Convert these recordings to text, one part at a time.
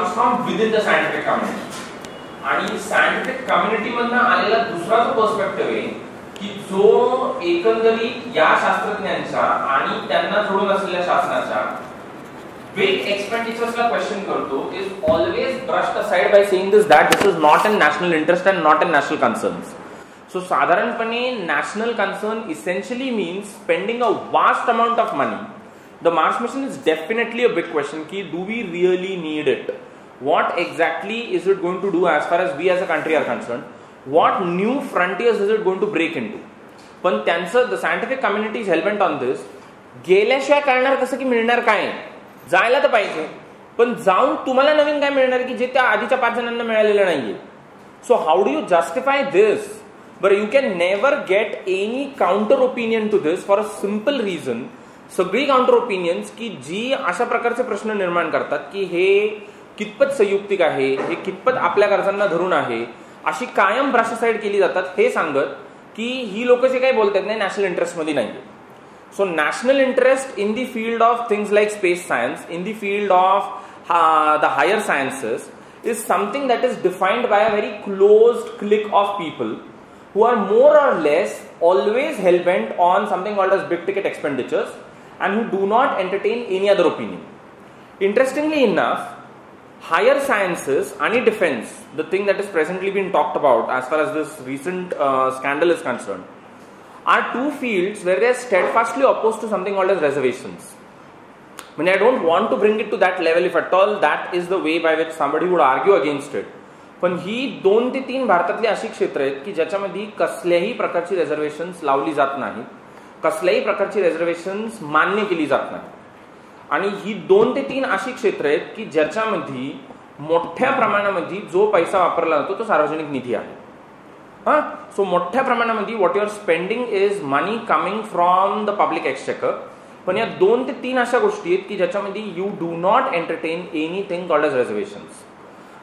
comes from within the scientific community. आणि scientific community मधनं आलेला दुसरा जो पर्स्पेक्टिव्ह आहे की जो एकंदरीत या शास्त्रज्ञांच्या आणि त्यांना जोडून असलेल्या शासनाच्या बिग एक्सपेंडिचर्सला क्वेश्चन करतो, is always brushed aside by saying that this is not in national interest and not in national concerns. So साधारणपणे national concern essentially means spending a vast amount of money. The Mars mission is definitely a big question की do we really need it? What exactly is it going to do as far as we as a country are concerned? What new frontiers is it going to break into? पण त्यांचं the scientific community is hellbent on this. गेल्याशिवाय कळणार कसं की मिळणार काय? जायला तर पाहिजे, पण जाऊन तुम्हाला नवीन काय मिळणार की जे त्या आधीच्या 5 जणांना मिळालेलं नाहीये. So how do you justify this? बरं, you can never get any counter opinion to this for a simple reason. सगळी काउंटर ओपिनियन्स की जी अशा प्रकारचे प्रश्न निर्माण करतात की हे कितपत संयुक्तिक आहे, हे कितपत आपल्या गरजांना धरून आहे, अशी कायम ब्रशसाइड केली जातात, हे सांगत की ही लोक जे काही बोलतात नाही नॅशनल इंटरेस्ट मध्ये नाहीये. So national interest in the field of things like space science, in the field of the higher sciences is something that is defined by a very closed clique of people who are more or less always hell-bent on something called as big ticket expenditures and who do not entertain any other opinion. Interestingly enough, higher sciences and defense, the thing that is presently being talked about as far as this recent scandal is concerned, are two fields where they are steadfastly opposed to something called as reservations. I mean, I don't want to bring it to that level if at all that is the way by which somebody would argue against it. पण ही 2 ते 3 भारतातली अशी क्षेत्र आहेत की ज्याच्यामध्ये कसल्याही प्रकारची रिझर्वेशन्स लावली जात नाही, कसल्याही प्रकारची रिझर्वेशन्स मान्य केली जात नाही. आणि ही 2 ते 3 अशी क्षेत्र आहेत की ज्याच्यामध्ये मोठ्या प्रमाणामध्ये जो पैसा वापरला जातो तो सार्वजनिक निधी आहे. सो मोठ्या प्रमाणामध्ये what you are spending is money coming from the public exchequer. पण या 2 ते 3 अशा गोष्टी आहेत की ज्याच्यामध्ये you do not entertain anything called as reservations.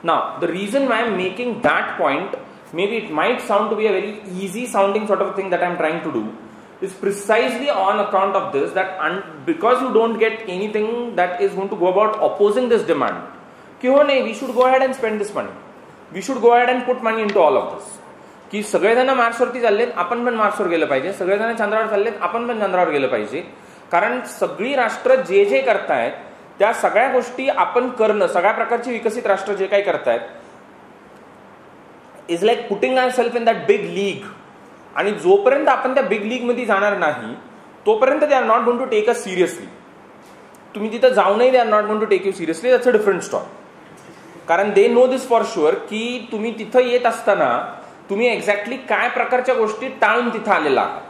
Now, the reason why I'm making that point, maybe it might sound to be a very easy sounding sort of thing that I'm trying to do, is precisely on account of this, that because you don't get anything that is going to go about opposing this demand, ki ho nahi, we should go ahead and spend this money. We should go ahead and put money into all of this. की सगळेजण मार्सवरती चाललेत, आपण पण मार्सवर गेलं पाहिजे, सगळेजण चंद्रावर चाललेत, आपण पण चंद्रावर गेलं पाहिजे. कारण सगळी राष्ट्र जे जे करतायत त्या सगळ्या गोष्टी आपण करणं, सगळ्या प्रकारची विकसित राष्ट्र जे काही करतायत is like putting ourself in that big league. आणि जोपर्यंत आपण त्या बिग लीग मध्ये जाणार नाही तोपर्यंत they are not going to take us seriously. तुम्ही तिथं जाऊनही they are not going to take you seriously. That's a different story. कारण they know this for sure की तुम्ही तिथं येत असताना तुम्ही एक्झॅक्टली काय प्रकारच्या गोष्टी टाळून तिथं आलेला आहात.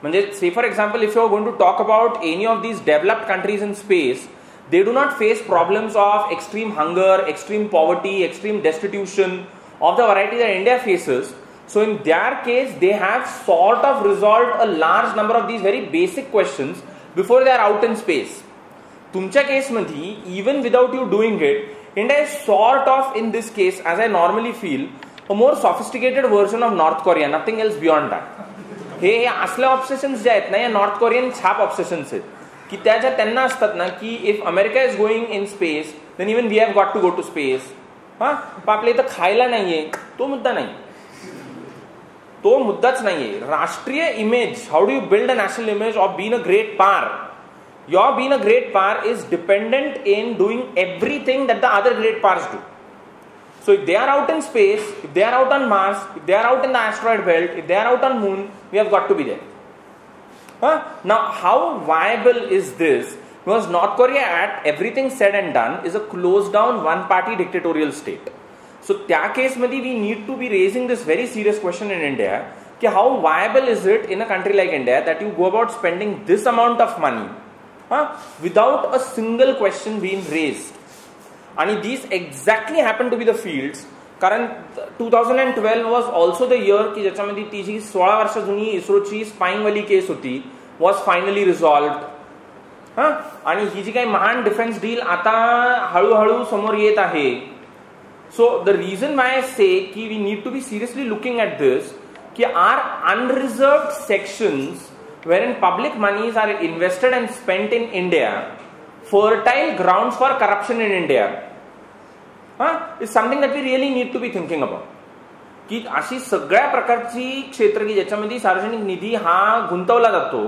म्हणजे say for example if you are going to talk about any of these developed countries in space, they do not face problems of extreme hunger, extreme poverty, extreme destitution of the variety that India faces. So in their case, they have sort of resolved a large number of these very basic questions before they are out in space. तुमच्या केसमध्ये even without you doing it, India is sort of in this case, as I normally feel, a more sophisticated version of North Korea, nothing else beyond that. हे असल्या ऑब्सेशन्स जे आहेत ना, या north Korean छाप ऑब्सेशन्स आहेत की त्याच्या त्यांना असतात ना की if America is going in space then even we have got to go to space. आपल्या इथं खायला नाहीये, तो मुद्दा नाही, तो मुद्दाच नाहीये. राष्ट्रीय image, how do you build a national image of being a great power? Your being a great power is dependent in doing everything that the other great powers do. So if they are out in space, if they are out on Mars, if they are out in the asteroid belt, if they are out on moon, we have got to be there. Now, how viable is this? Because North Korea, at everything said and done, is a closed down one-party dictatorial state. So, त्या case मध्ये we need to be raising this very serious question in India. कि how viable is it in a country like India that you go about spending this amount of money without a single question being raised? And these exactly happen to be the fields. कारण 2012 was also the year की ज्याच्यामध्ये ती जी 16 वर्ष जुनी इस्रोची spying वाली केस होती was finally रिझॉल्व्ड. आणि ही जी काही महान डिफेन्स डील आता हळूहळू समोर येत आहे. So the reason why I say की we need to be seriously looking at this की are unreserved sections wherein public monies are invested and spent in India, fertile grounds for corruption in India. Is something that we really need to be thinking about. की अशी सगळ्या प्रकारची क्षेत्र की ज्याच्यामध्ये सार्वजनिक निधी हा गुंतवला जातो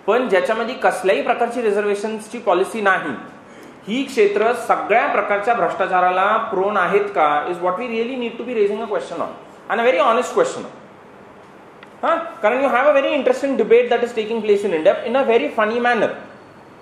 पण ज्याच्यामध्ये कसल्याही प्रकारची रिझर्वेशनची पॉलिसी नाही, ही क्षेत्र सगळ्या प्रकारच्या भ्रष्टाचाराला प्रोन आहेत का, is what we really need to be raising a question on, and a very honest question. कारण you have a very interesting debate that is taking place in India in a very funny manner,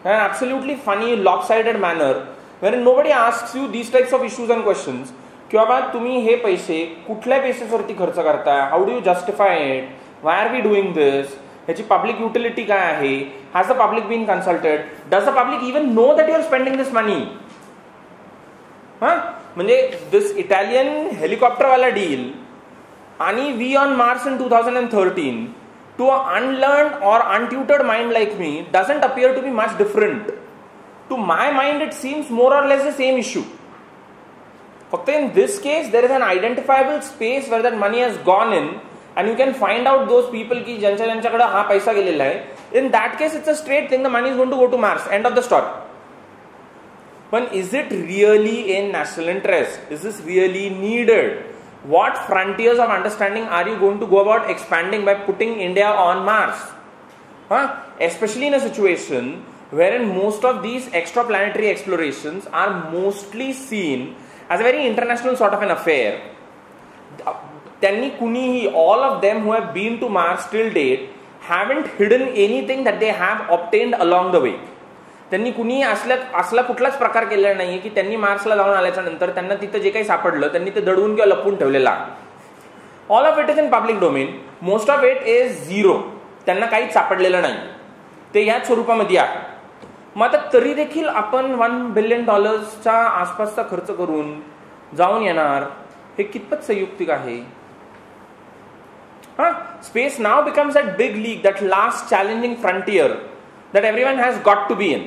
an absolutely funny lopsided manner wherein nobody asks you these types of issues and questions की बाबा तुम्ही हे पैसे कुठल्या बेसिसवरती खर्च करताय, how do you justify it, why are we doing this, ह्याची पब्लिक युटिलिटी काय आहे, has the public been consulted, does the public even know that you are spending this money. म्हणजे दिस इटालियन हेलिकॉप्टरवाला डील आणि we on Mars in 2013 to an unlearned or untutored mind like me doesn't appear to be much different. To my mind it seems more or less the same issue. But in this case there is an identifiable space where that money has gone in and you can find out those people ki janchakade ha paisa gelela hai. In that case it's a straight thing, the money is going to go to Mars, end of the story. But is it really in national interest? Is this really needed? What frontiers of understanding are you going to go about expanding by putting India on Mars? Especially in a situation wherein most of these extraplanetary explorations are mostly seen as a very international sort of an affair. All of them who have been to Mars till date haven't hidden anything that they have obtained along the way. त्यांनी कुणी असला कुठलाच प्रकार केलेला नाहीये की त्यांनी marsala जाऊन आल्याच्या नंतर त्यांना तिथं जे काही सापडलं त्यांनी ते दडवून किंवा लपवून ठेवलेलं आहे. All of it is in public domain, most of it is zero, त्यांना काहीच सापडलेलं नाही, ते याच स्वरूपामध्ये आहे. मग आता तरी देखील आपण $1 बिलियन आसपासचा खर्च करून जाऊन येणार, हे कितपत संयुक्तिक आहे. Space now becomes that big league, that last challenging frontier that everyone has got to be in.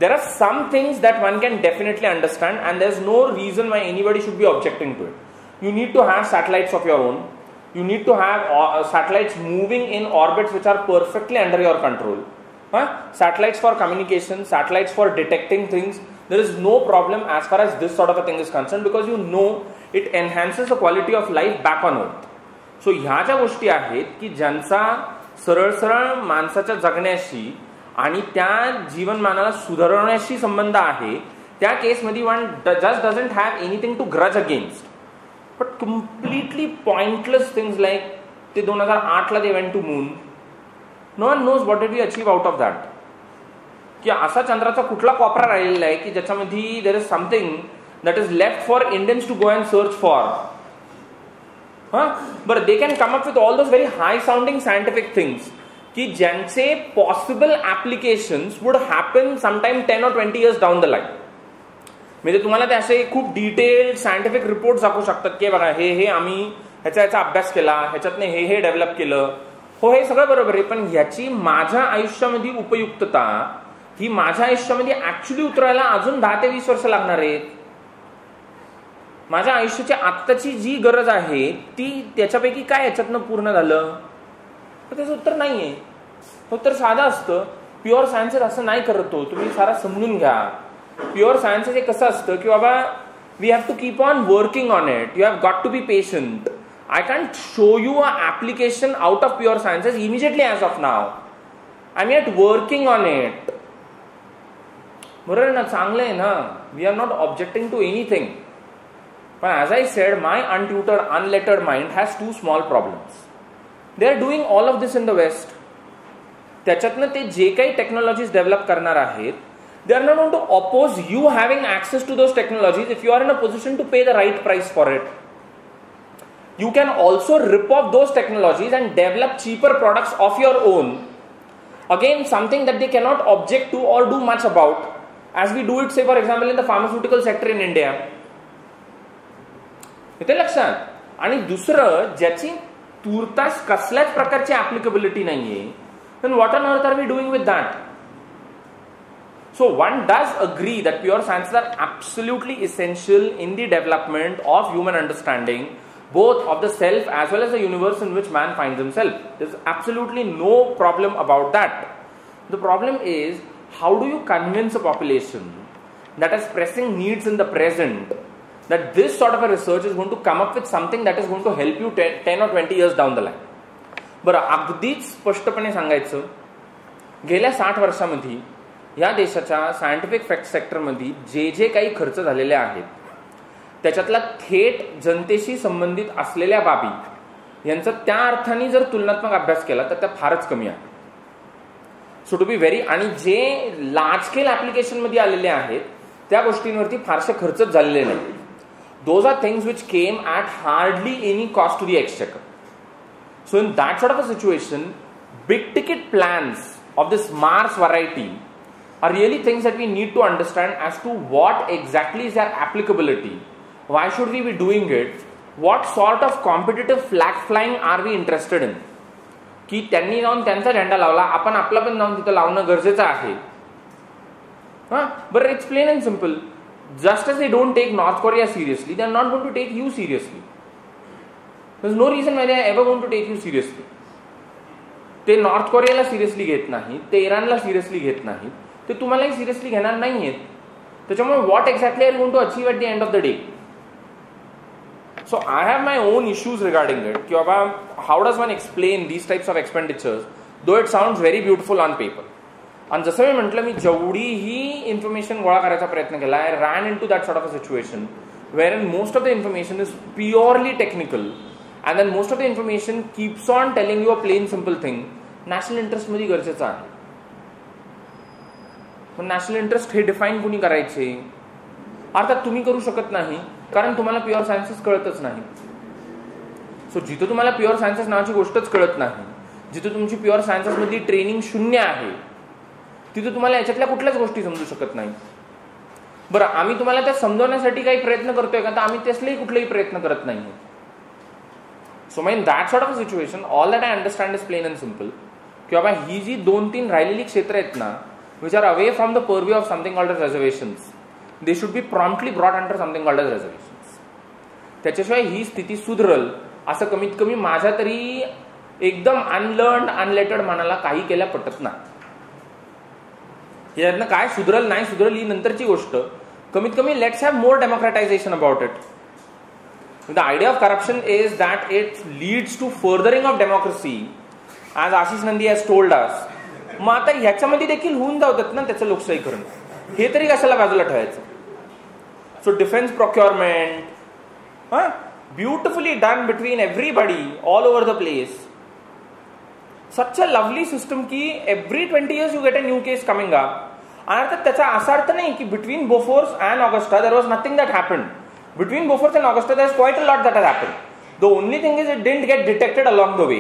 There are some things that one can definitely understand and there's no reason why anybody should be objecting to it. You need to have satellites of your own. You need to have satellites moving in orbits which are perfectly under your control. Satellites for communication, satellites for detecting things. There is no problem as far as this sort of a thing is concerned because you know it enhances the quality of life back on Earth. So ह्या ज्या गोष्टी आहेत की ज्यांचा सरळ सरळ माणसाच्या जगण्याशी आणि त्या जीवनमानाला सुधारण्याशी संबंध आहे, त्या केसमध्ये one just doesn't have anything to grudge against. But completely pointless things like ते 2008 ला they went to moon, no one knows what did we achieve out of that. की असा चंद्राचा कुठला कोपरा राहिलेला आहे की ज्याच्यामध्ये there is something that is left for Indians to go and search for. बरं, they can come up with all those very high sounding scientific things की ज्यांचे possible applications would happen sometime 10 or 20 years down the line. म्हणजे तुम्हाला ते असे खूप detailed scientific report दाखवू शकतात की बघा हे आम्ही ह्याचा अभ्यास केला, ह्याच्यातनं हे डेव्हलप केलं. हो, हे सगळं बरोबर आहे, पण ह्याची माझ्या आयुष्यामध्ये उपयुक्तता ही माझ्या आयुष्यामध्ये ऍक्च्युली उतरायला अजून 10 ते 20 वर्ष लागणार आहेत. माझ्या आयुष्याची आत्ताची जी गरज आहे ती त्याच्यापैकी काय याच्यातनं पूर्ण झालं, तर त्याचं उत्तर नाहीये. उत्तर साधं असतं. प्युअर सायन्सेस असं नाही करतो, तुम्ही सारा समजून घ्या. प्युअर सायन्सेस हे कसं असतं की बाबा we have to keep on working on it, you have got to be patient. I can't show you a application out of pure sciences immediately as of now. I am yet working on it. बरोबर ना, चांगलं आहे ना, we are not objecting to anything. But as I said, my untutored, unlettered mind has two small problems. They are doing all of this in the West. त्याच्यातनं ते जे काही technologies develop करणार आहेत, they are not going to oppose you having access to those technologies if you are in a position to pay the right price for it. You can also rip off those technologies and develop cheaper products of your own. Again, something that they cannot object to or do much about, as we do it, say for example, in the pharmaceutical sector in India. इथे लक्षात. आणि दुसरं ज्याची तूर्तास कसल्याच प्रकारची ऍप्लिकेबिलिटी नाहीये, then what on earth are we doing with that? So one does agree that pure sciences are absolutely essential in the development of human understanding, both of the self as well as the universe in which man finds himself. There's absolutely no problem about that. The problem is, how do you convince a population that has pressing needs in the present that this sort of a research is going to come up with something that is going to help you 10 or 20 years down the line. बरं, अगदीच स्पष्टपणे सांगायचं, गेल्या 60 वर्षामध्ये या देशाच्या scientific fact सेक्टरमध्ये जे जे काही खर्च झालेले आहेत त्याच्यातला थेट जनतेशी संबंधित असलेल्या बाबी यांचा त्या अर्थाने जर तुलनात्मक अभ्यास केला तर त्या फारच कमी आहे. सो टू बी व्हेरी, आणि जे लार्ज स्केल ऍप्लिकेशन मध्ये आलेले आहेत त्या गोष्टींवरती फारसे खर्चच झालेले नाही. Those are things which came at hardly any cost to the exchequer. So in that sort of a situation, big ticket plans of this Mars variety are really things that we need to understand as to what exactly is their applicability, why should we be doing it, what sort of competitive flag flying are we interested in. की त्यांनी जाऊन त्यांचा झेंडा लावला, आपण आपला पण जाऊन तिथं लावणं गरजेचं आहे. But it's plain and simple. Just as they don't take North Korea seriously, they are not going to take you seriously. There's no reason why they are ever going to take you seriously. ते north कोरियाला seriously घेत नाहीत, ते इराणला seriously घेत नाहीत, ते तुम्हालाही seriously घेणार नाहीयेत. त्याच्यामुळे what exactly are going to achieve at the end of the day. So I have my own issues regarding it की बाबा how does one explain these types of expenditures though it sounds very beautiful on paper. आणि जसं मी म्हटलं, मी जेवढीही information गोळा करायचा प्रयत्न केला, I ran into that sort of a situation wherein most of the information is purely technical. And then most of the information keeps on telling you a plain simple thing. National interest मध्ये गरजेचं आहे. पण national interest हे define कुणी करायचे? अर्थात तुम्ही करू शकत नाही, कारण तुम्हाला प्युअर सायन्सेस कळतच नाही. सो जिथं तुम्हाला प्युअर सायन्सेस नावाची गोष्टच कळत नाही, जिथं तुमची प्युअर सायन्सेस मधली ट्रेनिंग शून्य आहे, तिथं तुम्हाला याच्यातल्या कुठल्याच गोष्टी समजू शकत नाही. बरं, आम्ही तुम्हाला त्या समजवण्यासाठी काही प्रयत्न करतोय का? तर आम्ही त्यासलेही कुठलेही प्रयत्न करत नाही. So in that sort of a situation, all that I understand is plain and simple. की बाबा ही जी 2-3 राहिलेली क्षेत्र आहेत ना, which are away from the purview of something called as reservations, they should be promptly brought under something called as reservations. त्याच्याशिवाय ही स्थिती सुधरल असं कमीत कमी माझ्या तरी एकदम अनलर्न्ड अनलेटेड मनाला काही केल्या पटत नाही. यातनं काय सुधरल नाही सुधरल ही नंतरची गोष्ट. कमीत कमी let's have more democratization about it. The idea of corruption is that it leads to furthering of democracy, as Ashish Nandi has told us. मग आता ह्याच्यामध्ये देखील होऊन जातात ना त्याचं लोकशाहीकरण, हे तरी कशाला बाजूला ठेवायचं. So defence procurement beautifully done between everybody all over the place. Such a lovely system की every 20 years you get a new case coming up. आणि अर्थात त्याचा असा अर्थ नाही की between Bofors and Agusta there was nothing that happened. Between Bofors and Augusta, there's quite a lot that has happened. The only thing is it didn't get detected along the way,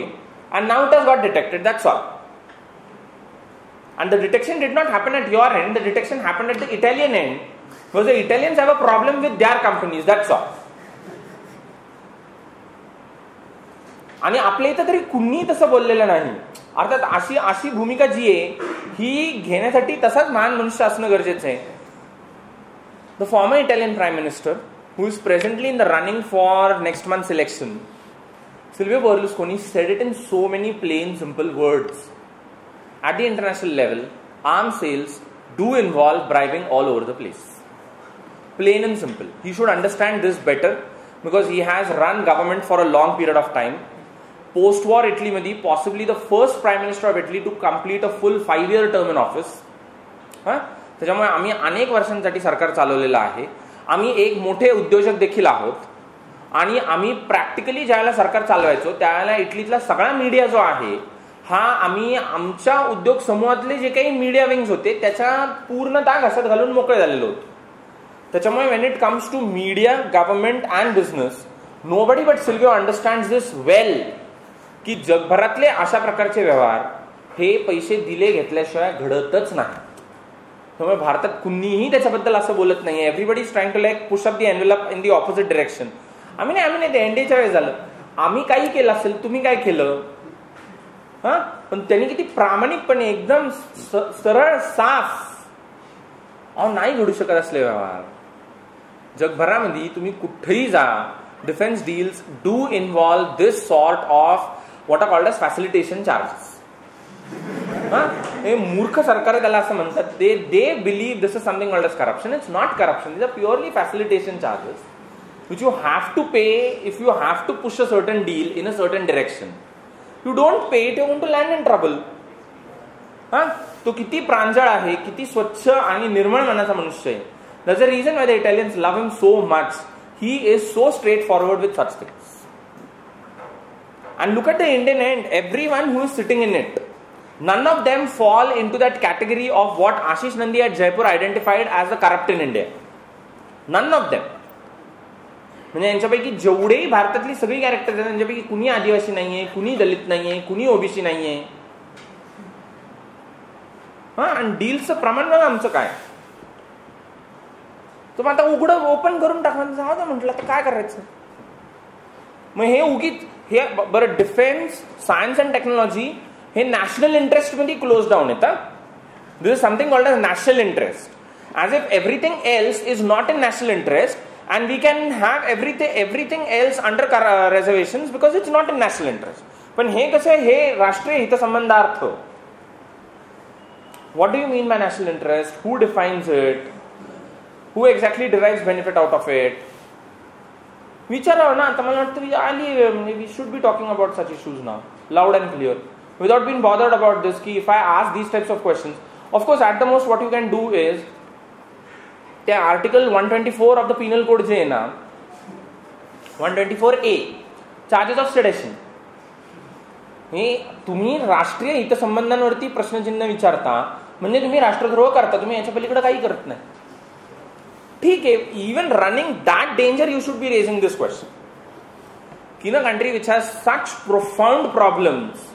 and now it has got detected, that's all. And the detection did not happen at your end, the detection happened at the Italian end, because the Italians have a problem with their companies, that's all. आणि आपल्या इथं तरी कुणीही तसं बोललेलं नाही. अर्थात अशी भूमिका जी आहे ही घेण्यासाठी तसाच महान मनुष्य असणं गरजेचं आहे. The former Italian Prime Minister, who is presently in the running for next month's election, Silvio Berlusconi, said it in so many plain simple words. At the international level, arms sales do involve bribing all over the place. Plain and simple. He should understand this better because he has run government for a long period of time. Post-war Italy मध्ये possibly the first Prime Minister of Italy to complete a full 5-year term in office. त्याच्यामुळे आम्ही अनेक वर्षांसाठी सरकार चालवलेलं आहे. आम्ही एक मोठे उद्योजक देखील आहोत आणि आम्ही प्रॅक्टिकली ज्यावेळेला सरकार चालवायचो त्यावेळेला इटलीतला सगळा मीडिया जो आहे हा आम्ही आमच्या उद्योग समूहातले जे काही मीडिया विंग्स होते त्याच्या पूर्णतः घासात घालून मोकळे झालेलो होतो. त्याच्यामुळे when it comes to media, government and business, nobody but Silvio understands this well की जगभरातले अशा प्रकारचे व्यवहार हे पैसे दिले घेतल्याशिवाय घडतच नाही. त्यामुळे भारतात कुणीही त्याच्याबद्दल असं बोलत नाही. Everybody is trying to like push up the envelope in the opposite direction. आम्ही नाही ते एनडीएच्या वेळेस झालं, आम्ही काही केलं असेल, तुम्ही काय केलं. पण त्यांनी किती प्रामाणिकपणे एकदम सरळ साफ नाही घडू शकत असले व्यवहार. जगभरामध्ये तुम्ही कुठेही जा, defence deals do involve this sort of what are called as facilitation charges. हे मूर्ख सरकार त्याला असं म्हणतात. They believe this is something called as corruption. It's not corruption, these are purely facilitation charges. which you have to pay if you have to push a certain deal in a certain direction. You don't pay it, you're going to land in trouble. तो किती प्रांजळ आहे, किती स्वच्छ आणि निर्मळ मनाचा मनुष्य आहे. That's the reason why the Italians love him so much. He is so straightforward with such things. And look at the Indian end. Everyone who is sitting in it, none of them fall into that category of what Ashish Nandy at Jaipur identified as the corrupt in India. None of them. म्हणजे यांच्यापैकी जेवढेही भारतातली सगळी character आहेत त्यांच्यापैकी कुणी आदिवासी नाहीये, कुणी दलित नाहीये, कुणी ओबीसी नाहीये. आणि डीलचं प्रमाण बघा आमचं काय. तर आता उघडं ओपन करून टाका, जाऊ दे म्हटलं तर काय करायचं. मग हे उगीच हे बरं डिफेन्स, सायन्स अँड टेक्नॉलॉजी हे नॅशनल इंटरेस्ट मध्ये क्लोज डाऊन येतात. This is something called as national interest, as if everything else is not in national interest and we can have everything else under reservations because it's not in national interest. पण हे कसं आहे, हे राष्ट्रीय हितसंबंधार्थ. What do you mean by national interest? Who defines it? Who exactly derives benefit out of it? विचारावं ना. आता मला वाटतं आली, we should be talking about such issues now, loud and clear, without being bothered about this. Ki if I ask these types of questions, of course at the most what you can do is त्या article 124 of the Pinal code जे आहे ना, 124A, charges of sedation, हे तुम्ही राष्ट्रीय हितसंबंधांवरती प्रश्नचिन्ह विचारता म्हणजे तुम्ही राष्ट्रद्रोह करता. तुम्ही याच्या पलीकडे काही करत नाही. ठीक आहे, even running that danger you should be raising this question. In a country which has such profound problems,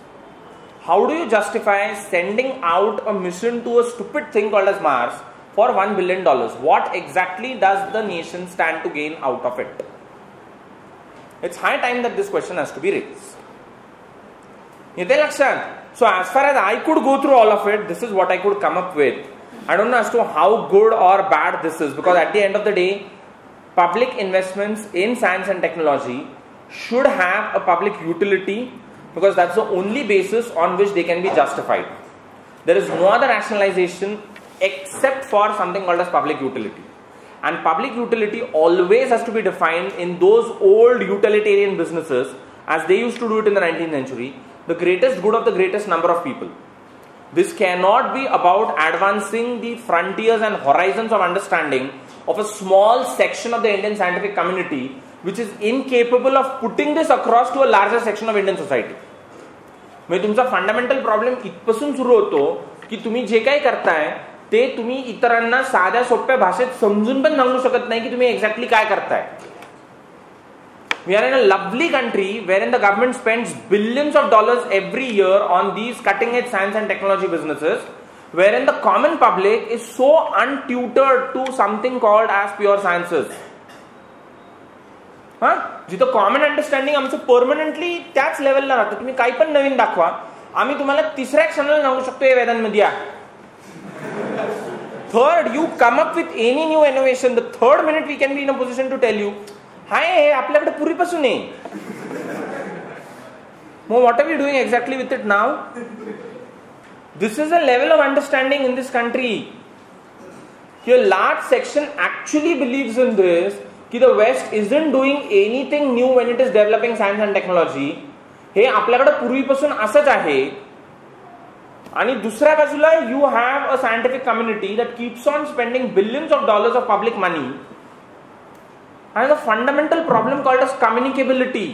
how do you justify sending out a mission to a stupid thing called as Mars for $1 billion? What exactly does the nation stand to gain out of it? It's high time that this question has to be raised. Yete lakshat. So as far as I could go through all of it, this is what I could come up with. I don't know as to how good or bad this is, because at the end of the day, public investments in science and technology should have a public utility, because that's the only basis on which they can be justified. There is no other rationalization except for something called as public utility. And public utility always has to be defined in those old utilitarian businesses as they used to do it in the 19th century, the greatest good of the greatest number of people. This cannot be about advancing the frontiers and horizons of understanding of a small section of the Indian scientific community which is incapable of putting this across to a larger section of Indian society. म्हणजे तुमचा fundamental problem इथपासून सुरू होतो की तुम्ही जे काही करताय ते तुम्ही इतरांना साध्या सोप्या भाषेत समजून पण सांगू शकत नाही की तुम्ही एक्झॅक्टली काय करताय. We are in a lovely country wherein the government spends billions of dollars every year on these cutting edge science and technology businesses, wherein the common public is so untutored to something called as pure sciences. जिथं common understanding आमचं permanently त्याच लेवलला राहतं. तुम्ही काही पण नवीन दाखवा, आम्ही तुम्हाला तिसऱ्या क्षणाला सांगू शकतो हे वेदांमध्ये आहे. Third, you come up with any new innovation, the third minute we can be in a position to tell you, हाय हे आपल्याकडे पूर्वीपासून आहे. मग what are we doing exactly with it now? This is a level of understanding in this country. A large section actually believes in this, कि the West isn't doing anything new when it is developing science and technology. हे आपल्याकडे पूर्वीपासून असंच आहे. आणि दुसऱ्या बाजूला you have a scientific community that keeps on spending billions of dollars of public money and a fundamental problem called as communicability.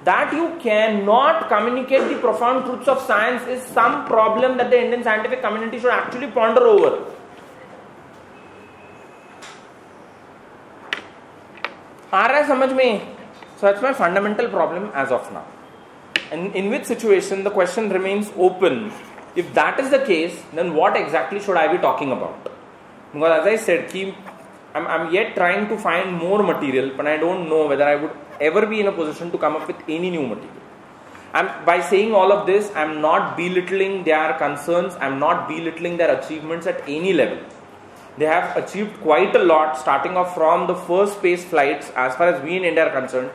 That you cannot communicate the profound truths of science is some problem that the Indian scientific community should actually ponder over. आ रहा है समझ में? So that's my fundamental problem as of now. And in which situation the question remains open. If that is the case, then what exactly should I be talking about? Because as I said, I'm yet trying to find more material, but I don't know whether I would ever be in a position to come up with any new material. By saying all of this, I'm not belittling their concerns, I'm not belittling their achievements at any level. They have achieved quite a lot, starting off from the first space flights, as far as we in India are concerned,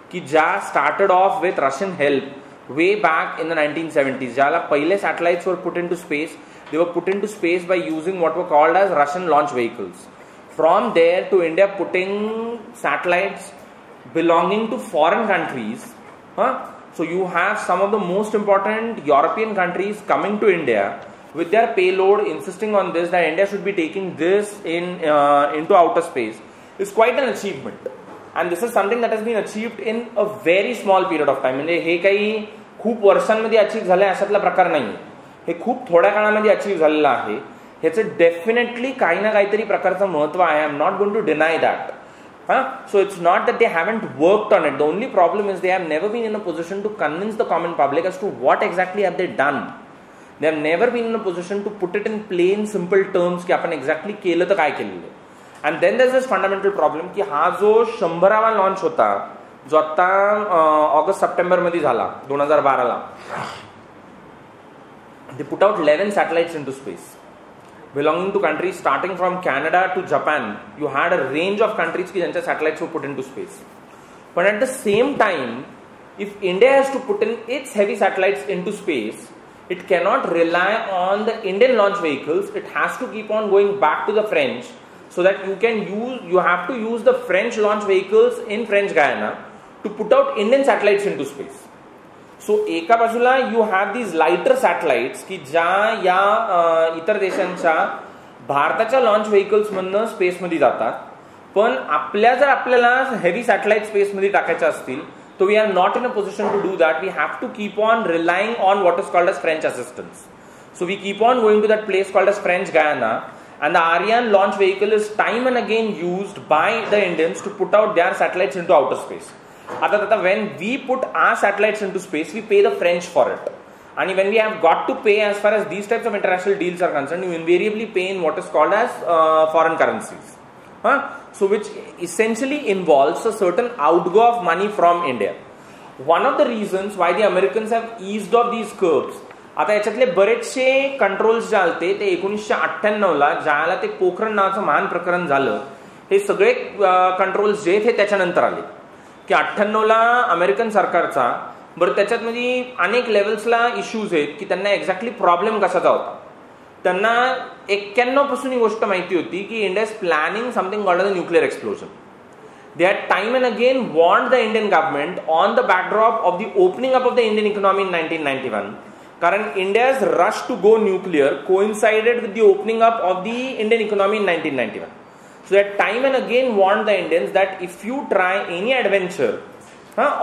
ki ja started off with Russian help way back in the 1970s. Jala pahle satellites were put into space. They were put into space by using what were called as Russian launch vehicles. from there to India putting satellites belonging to foreign countries. So you have some of the most important European countries coming to India with their payload, insisting on this, that India should be taking this into outer space, is quite an achievement. And this is something that has been achieved in a very small period of time. म्हणजे हे काही खूप वर्षांमध्ये achieve झालं अशातला प्रकार नाही, हे खूप थोड्या काळामध्ये अचीव्ह झालेलं आहे. ह्याचं डेफिनेटली काही ना काहीतरी प्रकारचं महत्व आहे. I am not going to deny that. So it's not that they haven't worked on it. The only problem is they have never been in a position to convince the common public as to what exactly have they done. They have never been in a position to put it in plain simple terms की आपण exactly केलं तर काय केलेलं. And then there's this fundamental problem की हा जो 100वा launch होता, जो आता ऑगस्ट सप्टेंबर मध्ये झाला 2012ला, they put out 11 satellites into space belonging to countries starting from Canada to Japan. You had a range of countries ki jancha satellites were put into space. But at the same time, if India has to put in its heavy satellites into space, it cannot rely on the Indian launch vehicles. It has to keep on going back to the French, so that you have to use the French launch vehicles in French Guyana to put out Indian satellites into space. So एका बाजूला you have these lighter satellites की ज्या या इतर देशांच्या भारताच्या launch vehicles मधनं स्पेसमध्ये जातात, पण आपल्याला हेवी सॅटेलाइट स्पेसमध्ये टाकायच्या असतील तर we are not in a position to do that. We have to keep on relying on what is called as French assistance. So we keep on going to that place called as French Guyana, and the Ariane launch vehicle is time and again used by the Indians to put out their satellites into outer space. आता when we put our satellites into space, we pay the French for it. And when we have got to pay, as far as these types of international deals are concerned, you invariably pay in what is called as foreign currencies. So which essentially involves a certain outgo of money from India. One of the reasons why the Americans have eased off these curbs, आता याच्यातले बरेचसे controls जे आलते ते 1998ला ज्याला ते पोखरण नावाचं महान प्रकरण झालं, हे सगळे कंट्रोल्स जे ते त्याच्यानंतर आले. की 98ला अमेरिकन सरकारचा बरं त्याच्यातमध्ये अनेक लेवल्सला इश्यूज आहेत की त्यांना एक्झॅक्टली प्रॉब्लेम कशाचा होता. त्यांना 91 पासून ही गोष्ट माहिती होती की India is planning something called the nuclear explosion. They had time and again warned the Indian government on the backdrop of the opening up of the Indian economy in 1991. कारण India's rush to go nuclear coincided with the opening up of the Indian economy in 1991. So that time and again warned the Indians that if you try any adventure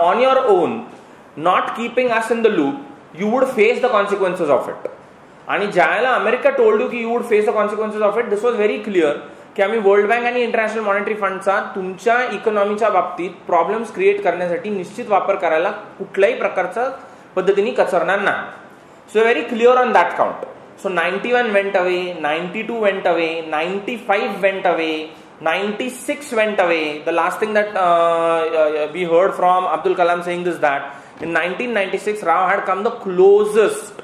on your own, not keeping us in the loop, you would face the consequences of it. आणि ज्याला America told you की you would face the consequences of it, this was very clear की आम्ही world bank आणि international monetary फंडचा तुमच्या इकॉनॉमीच्या बाबतीत problems create करण्यासाठी निश्चित वापर करायला कुठल्याही प्रकारच्या पद्धतीने कचरणार नाही. So very clear on that count. So 91 went away, 92 went away, 95 went away, 96 went away. The last thing that we heard from Abdul Kalam saying this, that in 1996 Rao had come the closest,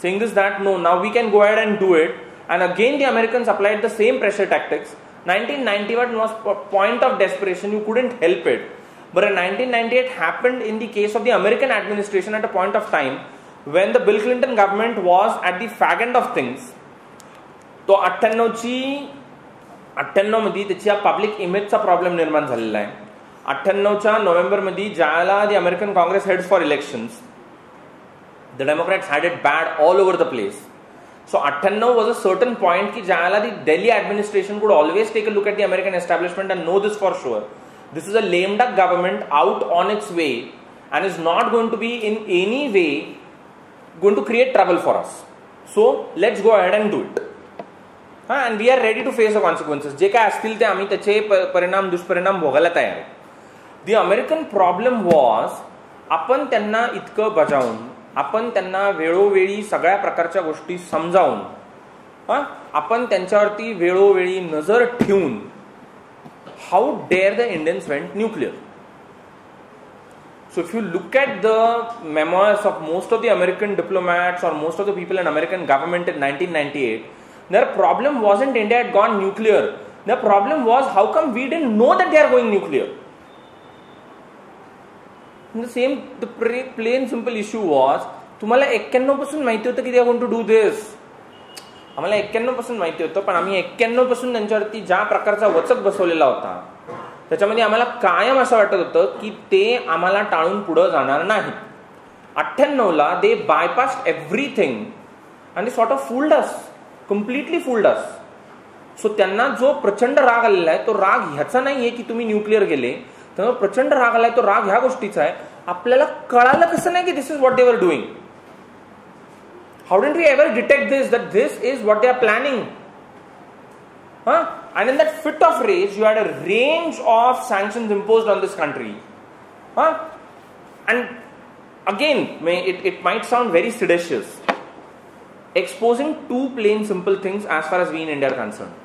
saying this, that no, now we can go ahead and do it. And again the Americans applied the same pressure tactics. 1991 was a point of desperation, you couldn't help it. But in 1998 happened in the case of the American administration at a point of time when the Bill Clinton government was at the fag end of things. तो 98 मध्ये त्याच्या public इमेजचा problem निर्माण झालेला आहे. 98च्या नोव्हेंबरमध्ये ज्याला the American Congress heads for elections, the Democrats had it bad all over the place. So 98 was a certain point की ज्याला the Delhi administration could always take a look at the American establishment and know this for sure, this is a lame duck government out on its way and is not going to be in any way going to create trouble for us. So let's go ahead and do it. And we are ready to face the consequences. जे काय असतील ते आम्ही त्याचे परिणाम दुष्परिणाम भोगायला तयार आहे. The American problem was, आपण त्यांना इतकं बजावून, आपण त्यांना वेळोवेळी सगळ्या प्रकारच्या गोष्टी समजावून, आपण त्यांच्यावरती वेळोवेळी नजर ठेवून, how dare the Indians went nuclear. So if you look at the memoirs of most of the American diplomats or most of the people in American government in 1998, their problem wasn't India had gone nuclear. Their problem was, how come we didn't know that they are going nuclear? The plain simple issue was, तुम्हाला 91 पासून माहिती होतं की they are going to do this. आम्हाला 91 माहिती होतं, पण आम्ही 91 त्यांच्यावरती ज्या प्रकारचा वचक बसवलेला होता त्याच्यामध्ये आम्हाला कायम असं वाटत होतं की ते आम्हाला टाळून पुढं जाणार नाही. 98ला they bypassed everything and they sort of fooled us, completely fooled us. So त्यांना जो प्रचंड राग आलेला आहे तो राग ह्याचा नाहीये की तुम्ही न्यूक्लिअर गेले, त्यामुळे प्रचंड राग आलाय तो राग ह्या गोष्टीचा आहे, आपल्याला कळालं कसं नाही की दिस is what they were doing. How didn't we ever detect this that this is what they are planning? And in that fit of rage, you had a range of sanctions imposed on this country. And again, it might sound very seditious, exposing two plain simple things as far as we in India are concerned.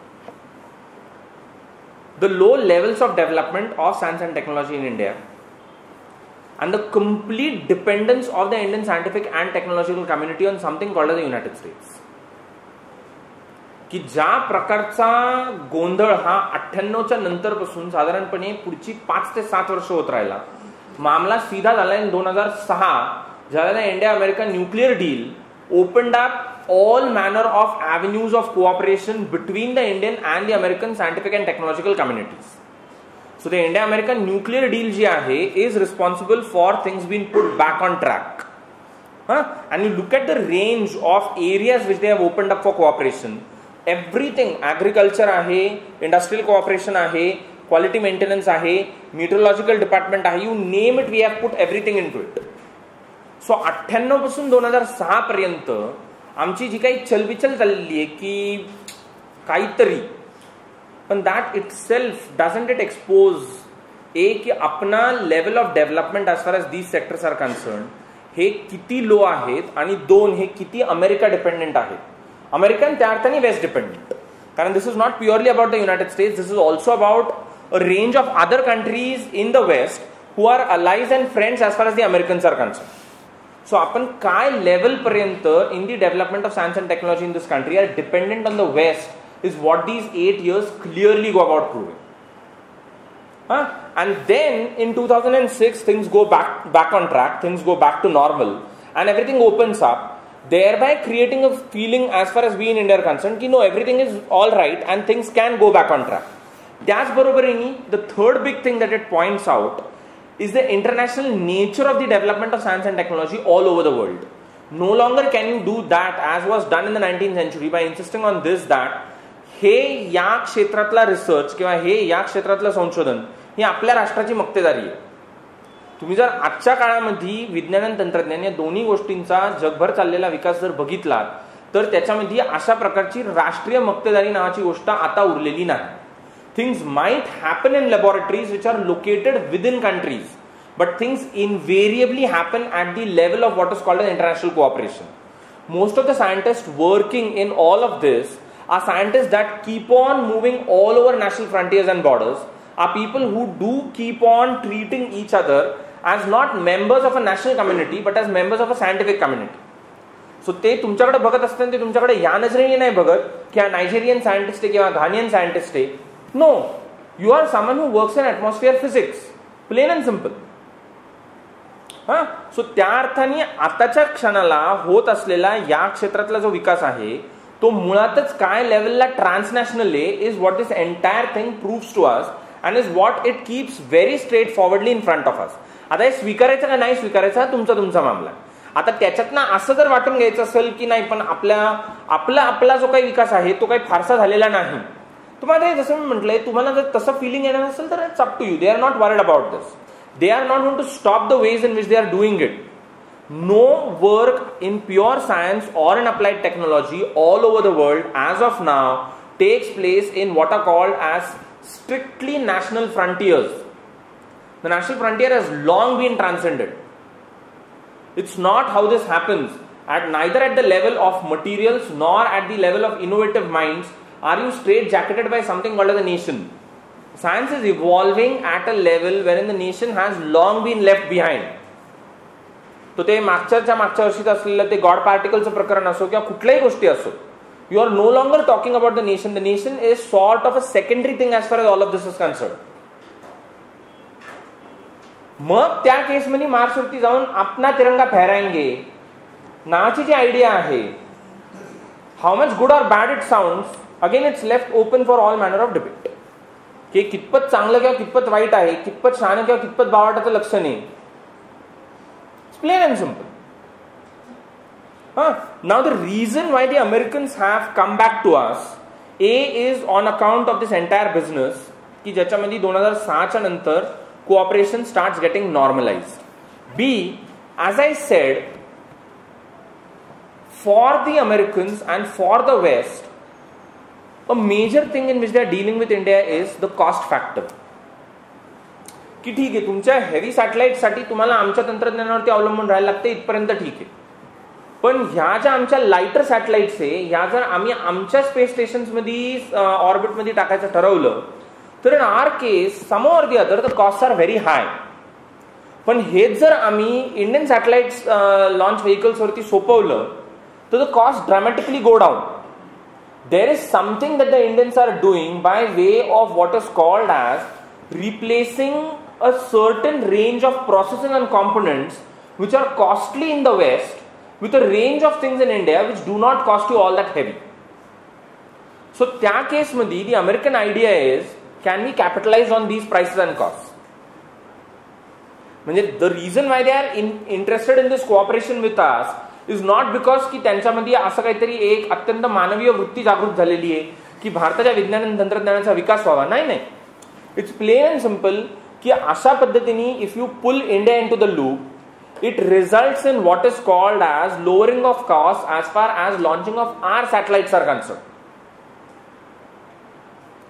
The low levels of development of science and technology in India, and the complete dependence of the Indian scientific and technological community on something called as the United States. की ज्या प्रकारचा गोंधळ हा 98च्या नंतर पासून साधारणपणे पुढची 5 ते 7 वर्ष होत राहिला. मामला सीधा झालाय 2006 ज्यावेळेला India American nuclear deal opened up all manner of avenues of cooperation between the Indian and the American scientific and technological communities. So the India American nuclear deal जी आहे is responsible for things been put back on track. And you look at the range of areas which they have opened up for cooperation. Everything, agriculture आहे, industrial cooperation आहे, quality maintenance आहे, metrological department आहे, you name it, we have put everything into it. So 98 पासून 2006 पर्यंत आमची जी काही चलबिचल चाललेली आहे की काहीतरी, पण that itself doesn't it expose की आपला level of development as far as these sectors are concern हे किती लो आहेत, आणि 2 हे किती अमेरिका डिपेंडेंट आहेत. अमेरिकन त्या अर्थाने वेस्ट डिपेंडेंट, कारण this is not purely about the United States, this is also about a range of other countries in the west who are allies and friends as far as the Americans are concern. So आपण काय level पर्यंत in the development of science and technology in this country are dependent on the west is what these 8 years clearly go about proving. And then in 2006 things go back on track, things go back to normal and everything opens up, thereby creating a feeling as far as we in India are concerned ki no, everything is all right and things can go back on track. त्याच बरोबरीने the third big thing that it points out is the international nature of the development of science and technology all over the world. No longer can you do that as was done in the 19th century by insisting on this that हे या क्षेत्रातला research किंवा हे या क्षेत्रातलं संशोधन ही आपल्या राष्ट्राची मक्तेदारी आहे. तुम्ही जर आजच्या काळामध्ये विज्ञान आणि तंत्रज्ञान या दोन्ही गोष्टींचा जगभर चाललेला विकास जर बघितला तर त्याच्यामध्ये अशा प्रकारची राष्ट्रीय मक्तेदारी नावाची गोष्ट आता उरलेली नाही. Things might happen in laboratories which are located with in countries, but things invariably happen at the level of what is called an international cooperation. Most of the scientist working in all of this are scientists that keep on moving all over national frontiers and borders, are people who do keep on treating each other as not members of a national community but as members of a scientific community. So ते तुमच्याकडे बघत असताना ते तुमच्याकडे या नजरेने नाही बघत की हा नायजेरियन सायंटिस्ट आहे किंवा घानियन सायंटिस्ट आहे. No, you are someone who works in atmosphere physics, plain and simple. So त्या अर्थाने आताच्या क्षणाला होत असलेला या क्षेत्रातला जो विकास आहे तो मुळातच काय लेवलला ट्रान्सनॅशनल आहे is what this entire thing proves to us and is what it keeps very straightforwardly in front of us. आता हे स्वीकारायचं का नाही स्वीकारायचा तुमचा मामला. आता त्याच्यातनं असं जर वाटून घ्यायचं असेल की नाही पण आपला जो काही विकास आहे तो काही फारसा झालेला नाही, तुम्हाला जसं मी म्हटलंय तुम्हाला जर तसं फिलिंग येणार असेल तर it's up to you. They are not worried about this. They are not going to stop the ways in which they are doing it. No work in pure science or in applied technology all over the world as of now takes place in what are called as strictly national frontiers. The national frontier has long been transcended. It's not how this happens. Neither at the level of materials nor at the level of innovative minds are you straight jacketed by something called as a nation. Science is evolving at a level wherein the nation has long been left behind. तो ते मागच्या वर्षीच असलेलं ते God पार्टिकलचं प्रकरण असो किंवा कुठल्याही गोष्टी असो, you are no longer talking about the nation. The nation is sort of a secondary thing as far as all of this is concern. मग त्या केसमध्ये मार्चवरती जाऊन अपना तिरंगा फहराएंगे नावाची जी आयडिया आहे how much good or bad it sounds, again it's left open for all manner of debate, की कितपत चांगलं किंवा कितपत वाईट आहे, कितपत शहाणं किंवा कितपत बावटाचं लक्ष नाही. It's plain and simple. Now the reason why the Americans have come back to us, A is on account of this entire business, की ज्याच्यामध्ये 2006च्या नंतर cooperation starts getting normalized. B, as I said, for the Americans and for the West, a major thing in which they are dealing with India is the cost factor. की ठीक आहे, तुमच्या heavy सॅटेलाइटसाठी तुम्हाला आमच्या तंत्रज्ञानावरती अवलंबून राहायला लागते, इथपर्यंत ठीक आहे. पण ह्या ज्या आमच्या लाइटर सॅटेलाइट्स आहे, ह्या जर आम्ही आमच्या स्पेस स्टेशन्समध्ये ऑर्बिटमध्ये टाकायचं ठरवलं, तर in our case some or the other the cost are very high. पण हेच जर आम्ही इंडियन सॅटेलाइट्स लॉन्च व्हेकल्सवरती सोपवलं, तर the cost dramatically go down. There is something that the Indians are doing by way of what is called as replacing a certain range of processing and components which are costly in the west with a range of things in India which do not cost you all that heavy. So त्या केस मध्ये the American idea is, can we capitalize on these prices and costs? म्हणजे the reason why they are interested in this cooperation with us is not because की त्यांच्यामध्ये असं काहीतरी एक अत्यंत मानवीय वृत्ती जागृत झालेली आहे की भारताच्या विज्ञान आणि तंत्रज्ञानाचा विकास व्हावा. नाही, इट्स प्लेन अँड सिम्पल की अशा पद्धतीने if you pull India into the loop, it results in what is called as lowering of cost as far as launching of our satellites are concerned.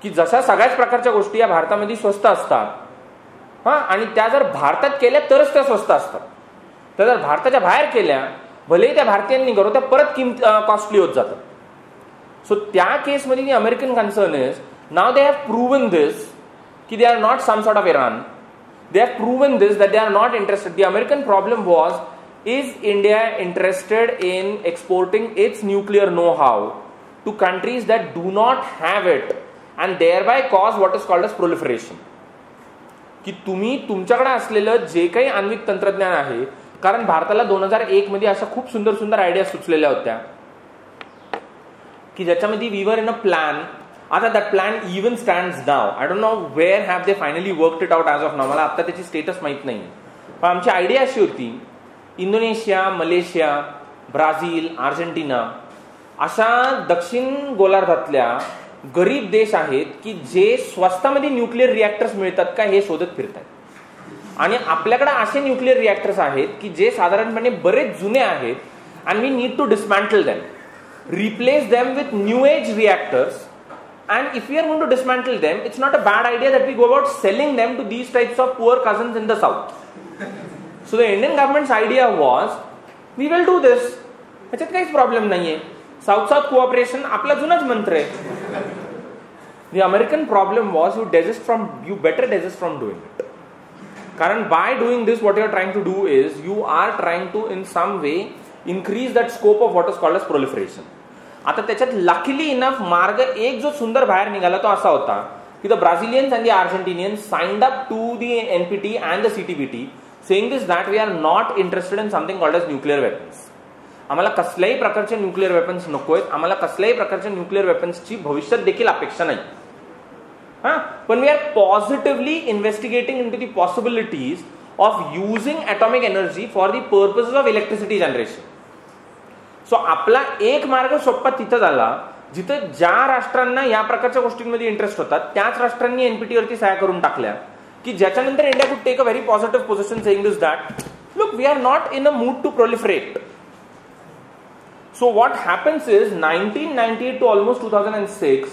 की जशा सगळ्याच प्रकारच्या गोष्टी या भारतामध्ये स्वस्त असतात, आणि त्या जर भारतात केल्या तरच त्या स्वस्त असतात. त्या जर भारताच्या बाहेर केल्या, भलेही त्या भारतीयांनी करू, त्या परत किंमत कॉस्टली होत जातात. सो त्या केसमध्ये the American concern is, now they have proven this की they are not some sort of Iran. They have proven this, that they are not interested. The American problem was, is India interested in exporting its nuclear know-how to countries that do not have it and thereby cause what is called as proliferation. की तुम्ही तुमच्याकडे असलेलं जे काही आण्विक तंत्रज्ञान आहे, कारण भारताला 2001 मध्ये अशा खूप सुंदर सुंदर आयडिया सुचलेल्या होत्या की ज्याच्यामध्ये we were in a plan. आता that plan even stands now. I don't know where have they finally worked it out as of now. मला आता त्याची स्टेटस माहित नाही. पण आमची आयडिया अशी होती, इंडोनेशिया, मलेशिया, ब्राझील, अर्जेंटिना अशा दक्षिण गोलार्धातल्या गरीब देश आहेत की जे स्वस्तामध्ये न्यूक्लिअर रिॲक्टर्स मिळतात का हे शोधत फिरतात. आणि आपल्याकडे असे न्यूक्लिअर रिॲक्टर्स आहेत की जे साधारणपणे बरेच जुने आहेत, and we need to dismantle them, replace them with new age reactors. And if we are going to dismantle them, it's not a bad idea that we go about selling them to these types of poor cousins in the south. So the Indian government's idea was, we will do this. ह्याच्यात काहीच problem नाहीये. South south cooperation आपला जुनाच मंत्र आहे. The American problem was, you better desist from doing it. कारण by doing this, what you are trying to do is, you are trying to in some way increase that scope of what is called as proliferation. आता त्याच्यात luckily enough मार्ग एक जो सुंदर बाहेर निघाला तो असा होता की the Brazilians and the Argentinians signed up to the NPT and the CTBT saying this that we are not interested in something called as nuclear weapons. आम्हाला कसल्याही प्रकारचे न्यूक्लिअर वेपन्स नकोय, आम्हाला कसल्याही प्रकारच्या न्यूक्लिअर वेपन्सची भविष्यात देखील अपेक्षा नाही. पण we are positively investigating into the possibilities of using atomic energy for the purposes of electricity generation. So आपला एक मार्ग सोप्पा तिथं झाला जिथं ज्या राष्ट्रांना या प्रकारच्या गोष्टींमध्ये इंटरेस्ट होतात त्याच राष्ट्रांनी एनपीटीवरती सह्या करून टाकल्या, की ज्याच्यानंतर India could take a very positive position saying this that look we are not in a mood to proliferate. So what happens is 1998 to almost 2006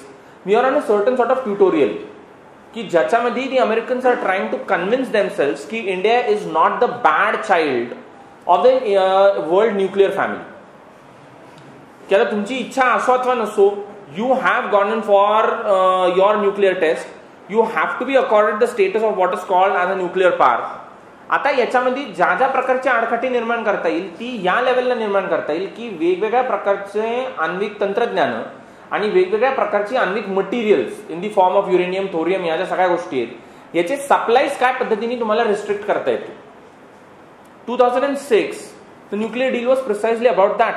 we are on a certain sort of tutorial की ज्याच्यामध्ये the Americans are trying to convince themselves की India is not the bad child of the world nuclear family. की आता तुमची इच्छा असो अथवा नसो, you have gone in for your nuclear test, you have to be accorded the status of what is called as a nuclear power. आता याच्यामध्ये ज्या ज्या प्रकारची आडकाठी निर्माण करता येईल ती या लेवलला निर्माण करता येईल की वेगवेगळ्या प्रकारचे आण्विक तंत्रज्ञान आणि वेगवेगळ्या प्रकारची आण्विक materials in the form of uranium, thorium या ज्या सगळ्या गोष्टी आहेत याचे सप्लाईज काय पद्धतीने तुम्हाला रिस्ट्रिक्ट करता येतो. 2006 the nuclear deal was precisely about that.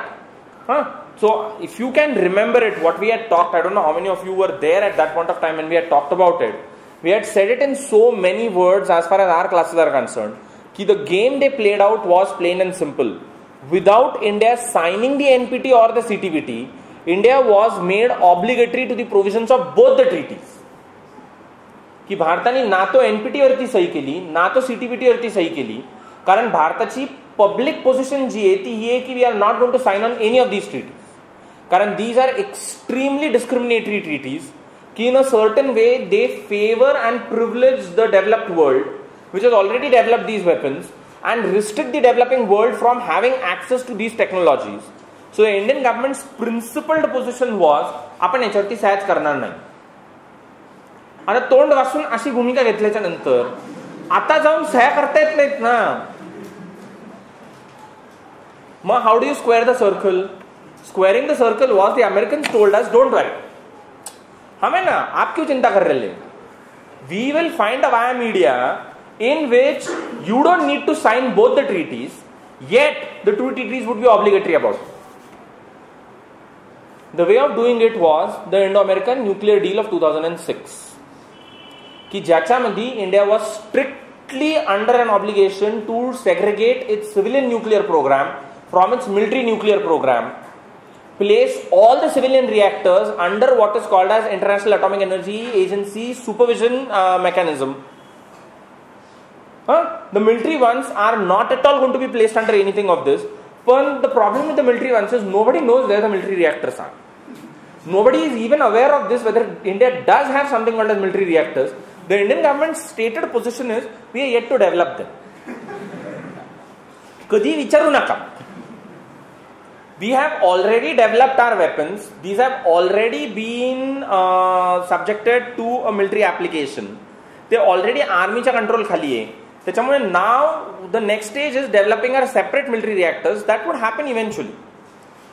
So if you can remember it, what we had talked, I don't know how many of you were there at that point of time when we had talked about it. We had said it in so many words as far as our classes are concerned. Ki the game they played out was plain and simple. Without India signing the NPT or the CTBT, India was made obligatory to the provisions of both the treaties. की भारताने ना तो NPT वरती सही केली ना तो CTBT वरती सही केली, कारण भारताची पब्लिक पोझिशन जी आहे ती ही आहे की we are not going to sign on any of these treaties, कारण these are extremely discriminatory treaties की in a certain way they favour and privilege the developed world which has already developed these weapons and restrict the developing world from having access to these technologies. So the Indian government's principled position was आपण याच्यावरती सह्याच करणार नाही. आता तोंड वाचून अशी भूमिका घेतल्याच्या नंतर आता जाऊन सह्या करता येत नाहीत ना, मग how do you square the circle? Squaring the circle was the Americans told us don't worry, हमें ना आप क्यों चिंता कर रहे हैं, वी विल फाइंड अ वाया media in which you don't need to sign both the treaties, yet the two treaties would be obligatory about it. The way of doing it was the Indo-American Nuclear Deal of 2006, ki ज्याच्यामध्ये India was strictly under an obligation to segregate its civilian nuclear program from its military nuclear program, place all the civilian reactors under what is called as International Atomic Energy Agency supervision mechanism. The military ones are not at all going to be placed under anything of this. But the problem with the military ones is nobody knows where the military reactors are. Nobody is even aware of this, whether India does have something called as military reactors. The Indian government's stated position is we are yet to develop them. Kadi vicharu naka. We have already developed our weapons. These have already been subjected to a military application. They already army च्या control खाली आहे. त्याच्यामुळे now the next stage is developing our separate military reactors. That would happen eventually.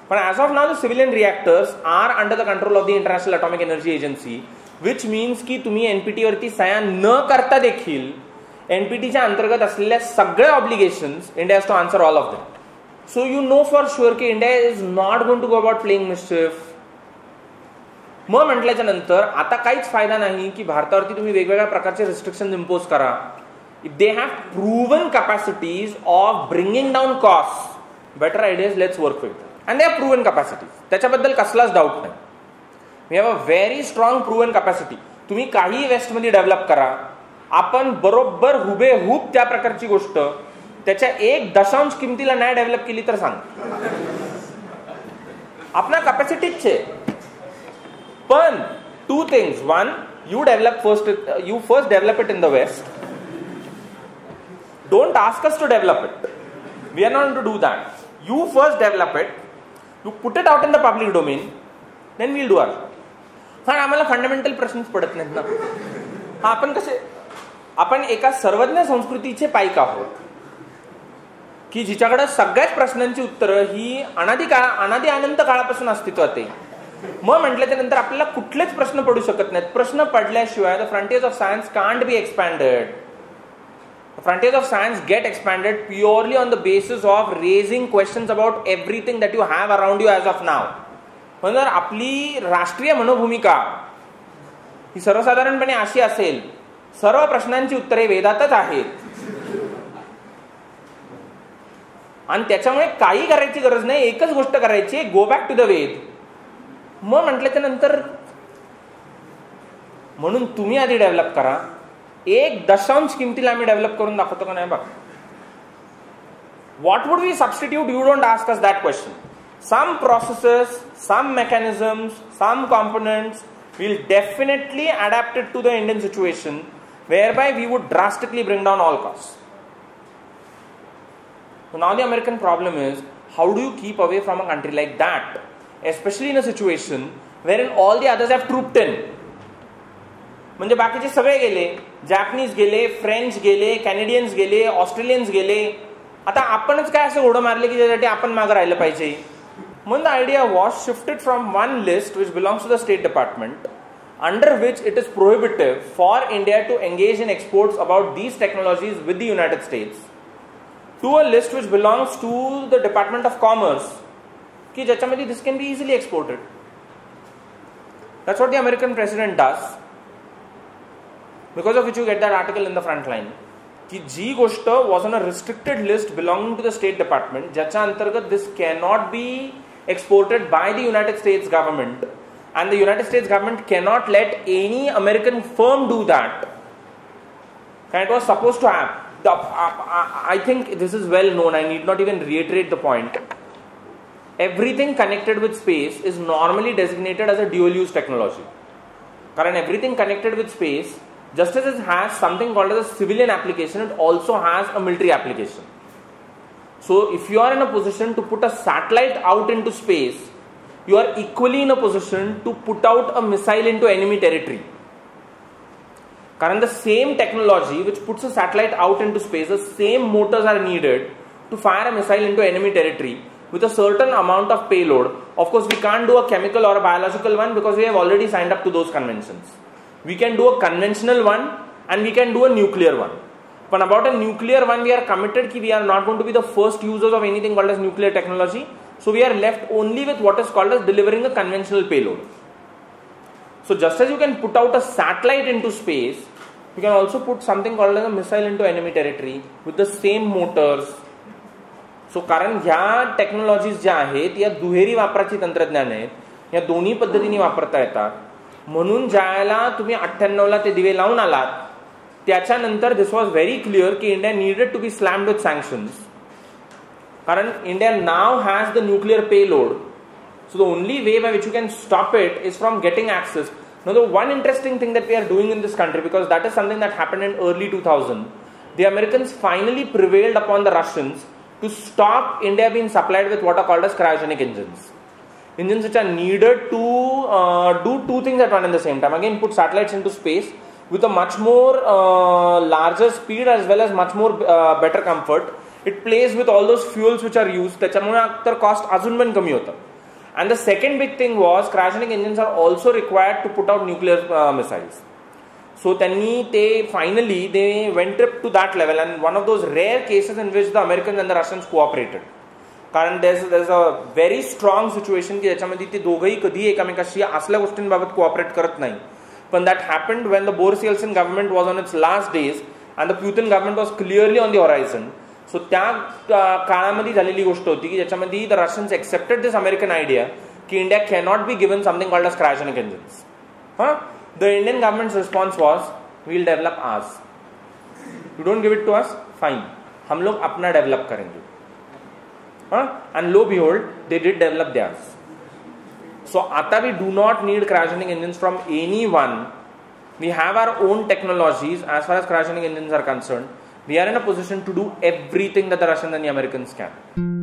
But as of now, the civilian reactors are under the control of the International Atomic Energy Agency, which means की तुम्ही NPT वरती सह्या न करता देखील NPT च्या अंतर्गत असलेल्या सगळ्या obligations India has to answer all of them. So you know for sure की India is not going to go about playing mischief. मग म्हटल्याच्या नंतर आता काहीच फायदा नाही की भारतावरती तुम्ही वेगवेगळ्या प्रकारचे रिस्ट्रिक्शन इम्पोज करा. If they have proven capacities of bringing down cost, better ideas let's work with, and they have proven capacities, त्याच्याबद्दल कसलाच डाऊट नाही. We have a very strong proven capacity. तुम्ही काही वेस्टमध्ये डेव्हलप करा, आपण बरोबर हुबेहूब त्या प्रकारची गोष्ट त्याच्या 1 किमतीला नाही डेव्हलप केली तर सांग, आपला कॅपॅसिटीच आहे. पण two things. One, you first develop it in the West. Don't ask us to develop it. We are not going to do that. You first develop it. You put it out in the public domain. Then we'll do our job. पण आम्हाला fundamental प्रश्नच पडत नाहीत ना. आपण कसे, आपण एका सर्वज्ञ संस्कृतीचे पाईक आहोत की जिच्याकडे सगळ्याच प्रश्नांची उत्तरं ही अनादी अनंत काळापासून अस्तित्वात आहे. मग म्हटल्याच्या नंतर आपल्याला कुठलेच प्रश्न पडू शकत नाहीत. प्रश्न पडल्याशिवाय the frontiers of science can't be expanded. The frontiers of science get expanded purely on the basis of raising questions about everything that you have around you as of now. म्हणजे आपली राष्ट्रीय मनोभूमिका ही सर्वसाधारणपणे अशी असेल, सर्व प्रश्नांची उत्तरे वेदातच आहेत आणि त्याच्यामुळे काही करायची गरज नाही, एकच गोष्ट करायची, गो बॅक टू द वेद. मग म्हटल्याच्या नंतर म्हणून तुम्ही आधी डेव्हलप करा. 1 किमतीला आम्ही डेव्हलप करून दाखवतो का नाही बघ. What would we substitute? You don't ask us that question. Some processes, some mechanisms, some components will definitely adapted to the Indian situation, whereby we would drastically bring down all costs. So now the American problem is, how do you keep away from a country like that, especially in a situation wherein all the others have trooped in. म्हणजे बाकीचे सगळे गेले, Japanese गेले, French गेले, कॅनेडियन्स गेले, Australians गेले, आता आपणच काय असं घोडं मारले की त्यासाठी आपण मागं राहिलं पाहिजे. म्हणून the idea was shifted from one list which belongs to the state department, under which it is prohibitive for India to engage in exports about these technologies with the United States, to a list which belongs to the Department of Commerce, की ज्याच्यामध्ये this can be easily exported. That's what the American president does, because of which you get that article in the front line की जी गोष्ट was on a restricted list belonging to the State Department, ज्याच्या अंतर्गत this cannot be exported by the United States government, and the United States government cannot let any American firm do that, and it was supposed to have. I think this is well known, I need not even reiterate the point. Everything connected with space is normally designated as a dual use technology. Current everything connected with space, just as it has something called as a civilian application, it also has a military application. So if you are in a position to put a satellite out into space, you are equally in a position to put out a missile into enemy territory. Current the same technology which puts a satellite out into space, the same motors are needed to fire a missile into enemy territory with a certain amount of payload. Of course, we can't do a chemical or a biological one because we have already signed up to those conventions. We can do a conventional one and we can do a nuclear one. But about a nuclear one, we are committed that we are not going to be the first users of anything called as nuclear technology. So we are left only with what is called as delivering a conventional payload. So just as you can put out a satellite into space, you can also put something called as a missile into enemy territory with the same motors. So कारण ह्या technologies ज्या आहेत या दुहेरी वापराची तंत्रज्ञान आहेत, या दोन्ही पद्धतीने वापरता येतात. म्हणून ज्याला तुम्ही 98ला ते दिवे लावून आलात त्याच्यानंतर दिस वॉज व्हेरी क्लिअर की India needed to be slammed with sanctions, कारण India now has the nuclear payload. So the only way by which you can stop it is from getting access. Now the one interesting thing that we are doing in this country, because that is something that happened in early 2000, the Americans finally prevailed upon the Russians to stop India being supplied with what are called as cryogenic engines. Engines which are needed to do two things at one and the same time. Again, put satellites into space with a much more larger speed as well as much more better comfort. It plays with all those fuels which are used. त्याच्यामुळे तर cost अजून पण कमी होतं. And the second big thing was cryogenic engines are also required to put out nuclear missiles. So finally they went up to that level, and one of those rare cases in which the Americans and the Russians cooperated. कारण there's a very strong situation की ज्याच्यामध्ये ते दोघंही कधी एकमेकाशी असल्या गोष्टींबाबत cooperate करत नाही. पण that happened when the Boris Yeltsin government was on its last days and the Putin government was clearly on the horizon. So त्या काळामध्ये झालेली गोष्ट होती की ज्याच्यामध्ये the Russians accepted this American idea की India cannot be given something called as cryogenic engines. The Indian government's response was, we'll develop ours. You don't give it to us, fine. हम लोग अपना develop करेंगे. And lo behold, they did develop theirs. So आता we do not need cryogenic engines from anyone. We have our own technologies as far as cryogenic engines are concerned. We are in a position to do everything that the Russians and the Americans can.